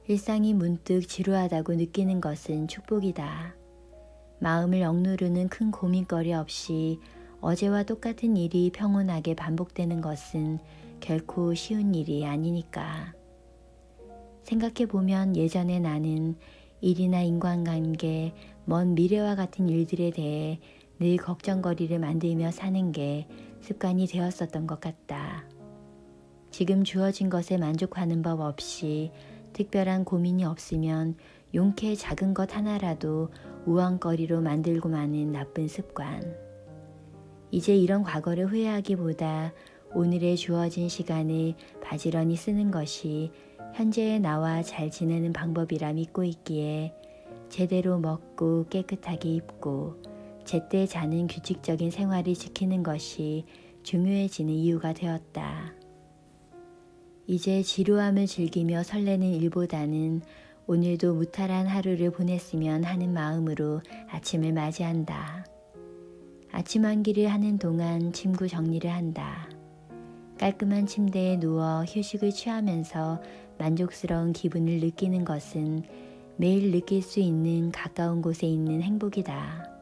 일상이 문득 지루하다고 느끼는 것은 축복이다. 마음을 억누르는 큰 고민거리 없이 어제와 똑같은 일이 평온하게 반복되는 것은 결코 쉬운 일이 아니니까. 생각해보면 예전에 나는 일이나 인간관계, 먼 미래와 같은 일들에 대해 늘 걱정거리를 만들며 사는 게 습관이 되었었던 것 같다. 지금 주어진 것에 만족하는 법 없이 특별한 고민이 없으면 용케 작은 것 하나라도 우왕거리로 만들고 마는 나쁜 습관. 이제 이런 과거를 후회하기보다 오늘에 주어진 시간을 바지런히 쓰는 것이 현재의 나와 잘 지내는 방법이라 믿고 있기에 제대로 먹고 깨끗하게 입고 제때 자는 규칙적인 생활을 지키는 것이 중요해지는 이유가 되었다. 이제 지루함을 즐기며 설레는 일보다는 오늘도 무탈한 하루를 보냈으면 하는 마음으로 아침을 맞이한다. 아침 환기를 하는 동안 침구 정리를 한다. 깔끔한 침대에 누워 휴식을 취하면서 만족스러운 기분을 느끼는 것은 매일 느낄 수 있는 가까운 곳에 있는 행복이다.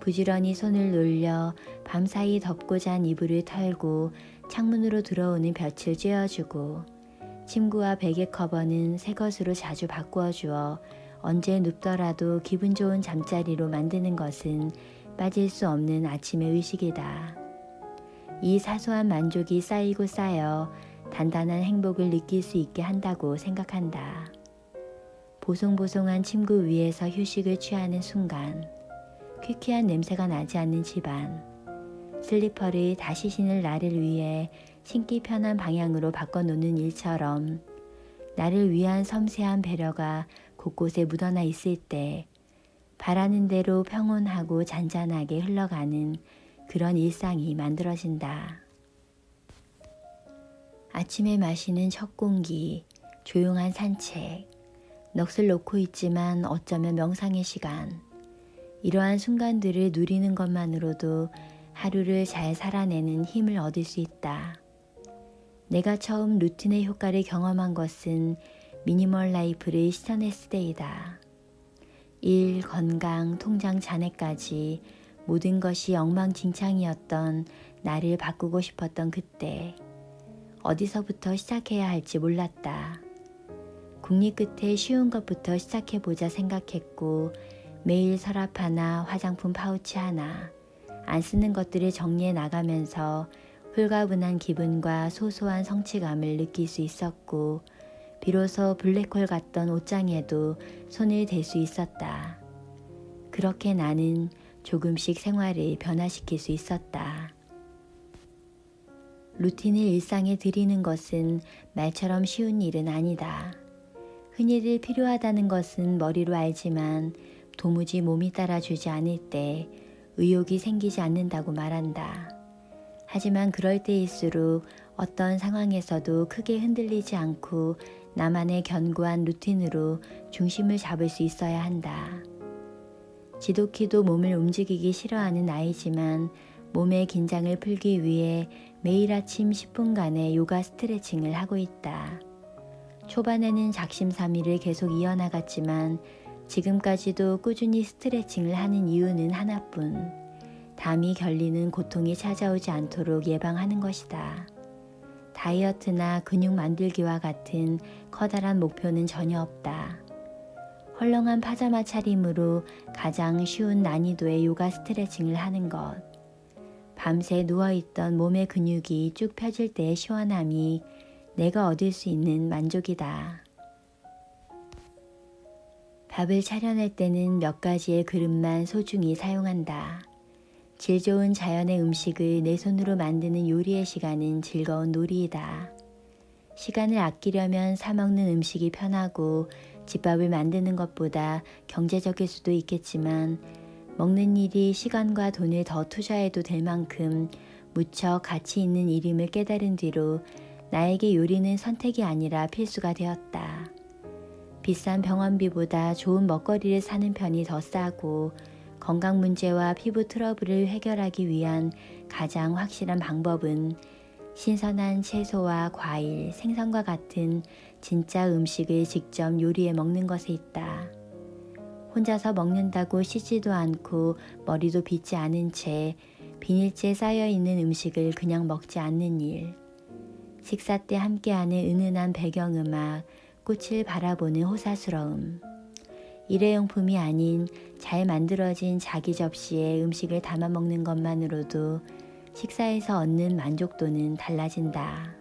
부지런히 손을 놀려 밤사이 덮고 잔 이불을 털고 창문으로 들어오는 볕을 쬐어주고 침구와 베개 커버는 새 것으로 자주 바꾸어 주어 언제 눕더라도 기분 좋은 잠자리로 만드는 것은 빠질 수 없는 아침의 의식이다. 이 사소한 만족이 쌓이고 쌓여 단단한 행복을 느낄 수 있게 한다고 생각한다. 보송보송한 침구 위에서 휴식을 취하는 순간 퀴퀴한 냄새가 나지 않는 집안, 슬리퍼를 다시 신을 나를 위해 신기 편한 방향으로 바꿔놓는 일처럼 나를 위한 섬세한 배려가 곳곳에 묻어나 있을 때 바라는 대로 평온하고 잔잔하게 흘러가는 그런 일상이 만들어진다. 아침에 마시는 첫 공기, 조용한 산책, 넋을 놓고 있지만 어쩌면 명상의 시간, 이러한 순간들을 누리는 것만으로도 하루를 잘 살아내는 힘을 얻을 수 있다. 내가 처음 루틴의 효과를 경험한 것은 미니멀 라이프를 실천했을 때이다. 일, 건강, 통장 잔해까지 모든 것이 엉망진창이었던 나를 바꾸고 싶었던 그때 어디서부터 시작해야 할지 몰랐다. 국리 끝에 쉬운 것부터 시작해보자 생각했고 매일 서랍 하나, 화장품 파우치 하나, 안 쓰는 것들을 정리해 나가면서 홀가분한 기분과 소소한 성취감을 느낄 수 있었고 비로소 블랙홀 같던 옷장에도 손을 댈 수 있었다. 그렇게 나는 조금씩 생활을 변화시킬 수 있었다. 루틴을 일상에 들이는 것은 말처럼 쉬운 일은 아니다. 흔히들 필요하다는 것은 머리로 알지만 도무지 몸이 따라주지 않을 때 의욕이 생기지 않는다고 말한다. 하지만 그럴 때일수록 어떤 상황에서도 크게 흔들리지 않고 나만의 견고한 루틴으로 중심을 잡을 수 있어야 한다. 지독히도 몸을 움직이기 싫어하는 나이지만 몸의 긴장을 풀기 위해 매일 아침 10분간의 요가 스트레칭을 하고 있다. 초반에는 작심삼일을 계속 이어나갔지만 지금까지도 꾸준히 스트레칭을 하는 이유는 하나뿐, 담이 결리는 고통이 찾아오지 않도록 예방하는 것이다. 다이어트나 근육 만들기와 같은 커다란 목표는 전혀 없다. 헐렁한 파자마 차림으로 가장 쉬운 난이도의 요가 스트레칭을 하는 것. 밤새 누워있던 몸의 근육이 쭉 펴질 때의 시원함이 내가 얻을 수 있는 만족이다. 밥을 차려낼 때는 몇 가지의 그릇만 소중히 사용한다. 질 좋은 자연의 음식을 내 손으로 만드는 요리의 시간은 즐거운 놀이이다. 시간을 아끼려면 사 먹는 음식이 편하고 집밥을 만드는 것보다 경제적일 수도 있겠지만 먹는 일이 시간과 돈을 더 투자해도 될 만큼 무척 가치 있는 일임을 깨달은 뒤로 나에게 요리는 선택이 아니라 필수가 되었다. 비싼 병원비보다 좋은 먹거리를 사는 편이 더 싸고 건강 문제와 피부 트러블을 해결하기 위한 가장 확실한 방법은 신선한 채소와 과일, 생선과 같은 진짜 음식을 직접 요리해 먹는 것에 있다. 혼자서 먹는다고 씻지도 않고 머리도 빗지 않은 채 비닐째 쌓여있는 음식을 그냥 먹지 않는 일. 식사 때 함께하는 은은한 배경음악, 꽃을 바라보는 호사스러움. 일회용품이 아닌 잘 만들어진 자기 접시에 음식을 담아 먹는 것만으로도 식사에서 얻는 만족도는 달라진다.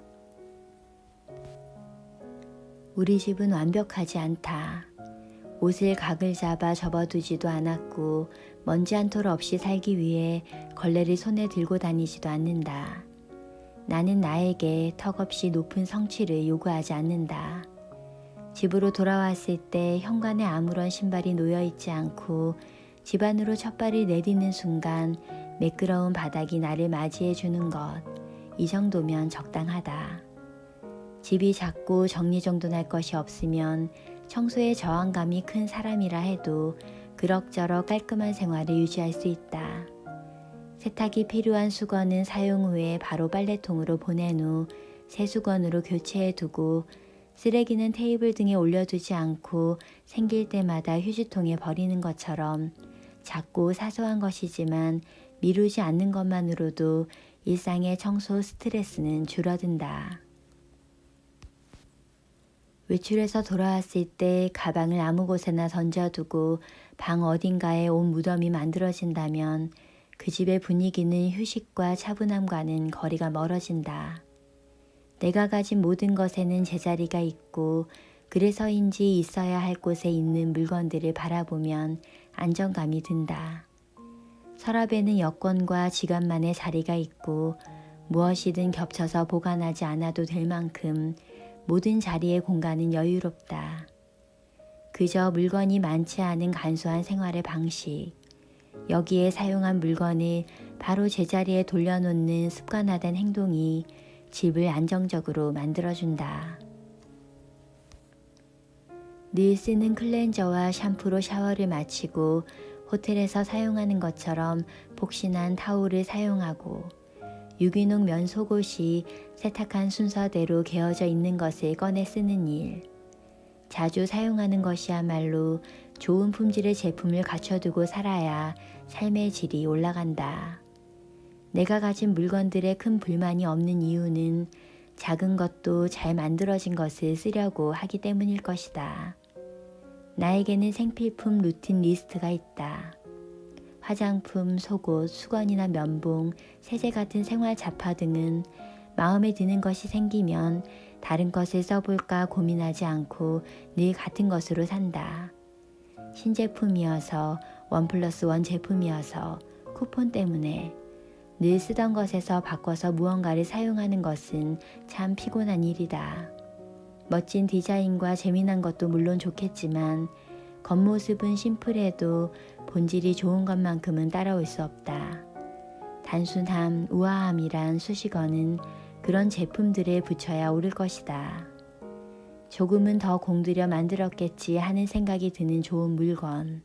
우리 집은 완벽하지 않다. 옷을 각을 잡아 접어두지도 않았고 먼지 한 톨 없이 살기 위해 걸레를 손에 들고 다니지도 않는다. 나는 나에게 턱없이 높은 성취를 요구하지 않는다. 집으로 돌아왔을 때 현관에 아무런 신발이 놓여있지 않고 집 안으로 첫 발을 내딛는 순간 매끄러운 바닥이 나를 맞이해 주는 것, 이 정도면 적당하다. 집이 작고 정리정돈할 것이 없으면 청소에 저항감이 큰 사람이라 해도 그럭저럭 깔끔한 생활을 유지할 수 있다. 세탁이 필요한 수건은 사용 후에 바로 빨래통으로 보낸 후 새 수건으로 교체해 두고 쓰레기는 테이블 등에 올려두지 않고 생길 때마다 휴지통에 버리는 것처럼 작고 사소한 것이지만 미루지 않는 것만으로도 일상의 청소 스트레스는 줄어든다. 외출해서 돌아왔을 때 가방을 아무 곳에나 던져두고 방 어딘가에 온 무덤이 만들어진다면 그 집의 분위기는 휴식과 차분함과는 거리가 멀어진다. 내가 가진 모든 것에는 제자리가 있고 그래서인지 있어야 할 곳에 있는 물건들을 바라보면 안정감이 든다. 서랍에는 여권과 지갑만의 자리가 있고 무엇이든 겹쳐서 보관하지 않아도 될 만큼 모든 자리의 공간은 여유롭다. 그저 물건이 많지 않은 간소한 생활의 방식, 여기에 사용한 물건을 바로 제자리에 돌려놓는 습관화된 행동이 집을 안정적으로 만들어준다. 늘 쓰는 클렌저와 샴푸로 샤워를 마치고 호텔에서 사용하는 것처럼 폭신한 타올을 사용하고 유기농 면 속옷이 세탁한 순서대로 개어져 있는 것을 꺼내 쓰는 일. 자주 사용하는 것이야말로 좋은 품질의 제품을 갖춰두고 살아야 삶의 질이 올라간다. 내가 가진 물건들에 큰 불만이 없는 이유는 작은 것도 잘 만들어진 것을 쓰려고 하기 때문일 것이다. 나에게는 생필품 루틴 리스트가 있다. 화장품, 속옷, 수건이나 면봉, 세제 같은 생활 잡화 등은 마음에 드는 것이 생기면 다른 것을 써볼까 고민하지 않고 늘 같은 것으로 산다. 신제품이어서 1+1 제품이어서 쿠폰 때문에 늘 쓰던 것에서 바꿔서 무언가를 사용하는 것은 참 피곤한 일이다. 멋진 디자인과 재미난 것도 물론 좋겠지만 겉모습은 심플해도 본질이 좋은 것만큼은 따라올 수 없다. 단순함, 우아함이란 수식어는 그런 제품들에 붙여야 옳을 것이다. 조금은 더 공들여 만들었겠지 하는 생각이 드는 좋은 물건,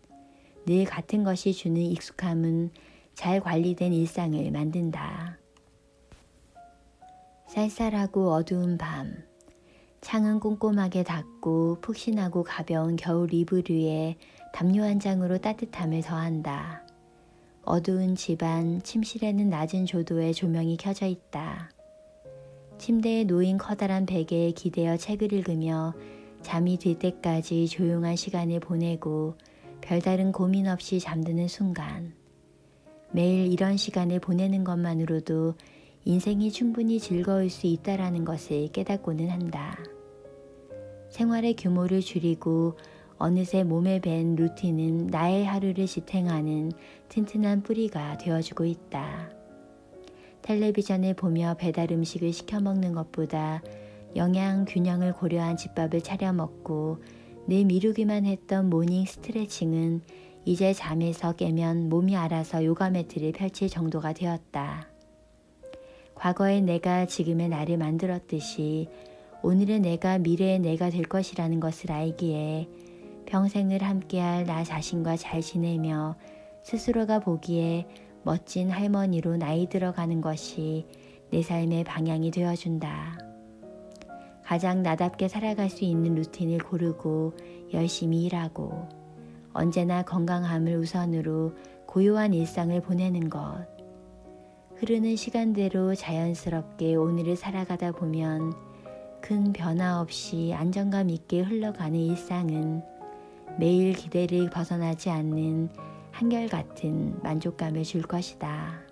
늘 같은 것이 주는 익숙함은 잘 관리된 일상을 만든다. 쌀쌀하고 어두운 밤, 창은 꼼꼼하게 닫고 푹신하고 가벼운 겨울 이불 위에 담요 한 장으로 따뜻함을 더한다. 어두운 집안, 침실에는 낮은 조도의 조명이 켜져 있다. 침대에 놓인 커다란 베개에 기대어 책을 읽으며 잠이 들 때까지 조용한 시간을 보내고 별다른 고민 없이 잠드는 순간, 매일 이런 시간을 보내는 것만으로도 인생이 충분히 즐거울 수 있다라는 것을 깨닫고는 한다. 생활의 규모를 줄이고 어느새 몸에 밴 루틴은 나의 하루를 지탱하는 튼튼한 뿌리가 되어주고 있다. 텔레비전을 보며 배달 음식을 시켜 먹는 것보다 영양 균형을 고려한 집밥을 차려 먹고 늘 미루기만 했던 모닝 스트레칭은 이제 잠에서 깨면 몸이 알아서 요가 매트를 펼칠 정도가 되었다. 과거의 내가 지금의 나를 만들었듯이 오늘의 내가 미래의 내가 될 것이라는 것을 알기에 평생을 함께할 나 자신과 잘 지내며 스스로가 보기에 멋진 할머니로 나이 들어가는 것이 내 삶의 방향이 되어준다. 가장 나답게 살아갈 수 있는 루틴을 고르고 열심히 일하고 언제나 건강함을 우선으로 고요한 일상을 보내는 것. 흐르는 시간대로 자연스럽게 오늘을 살아가다 보면 큰 변화 없이 안정감 있게 흘러가는 일상은 매일 기대를 벗어나지 않는 한결같은 만족감을 줄 것이다.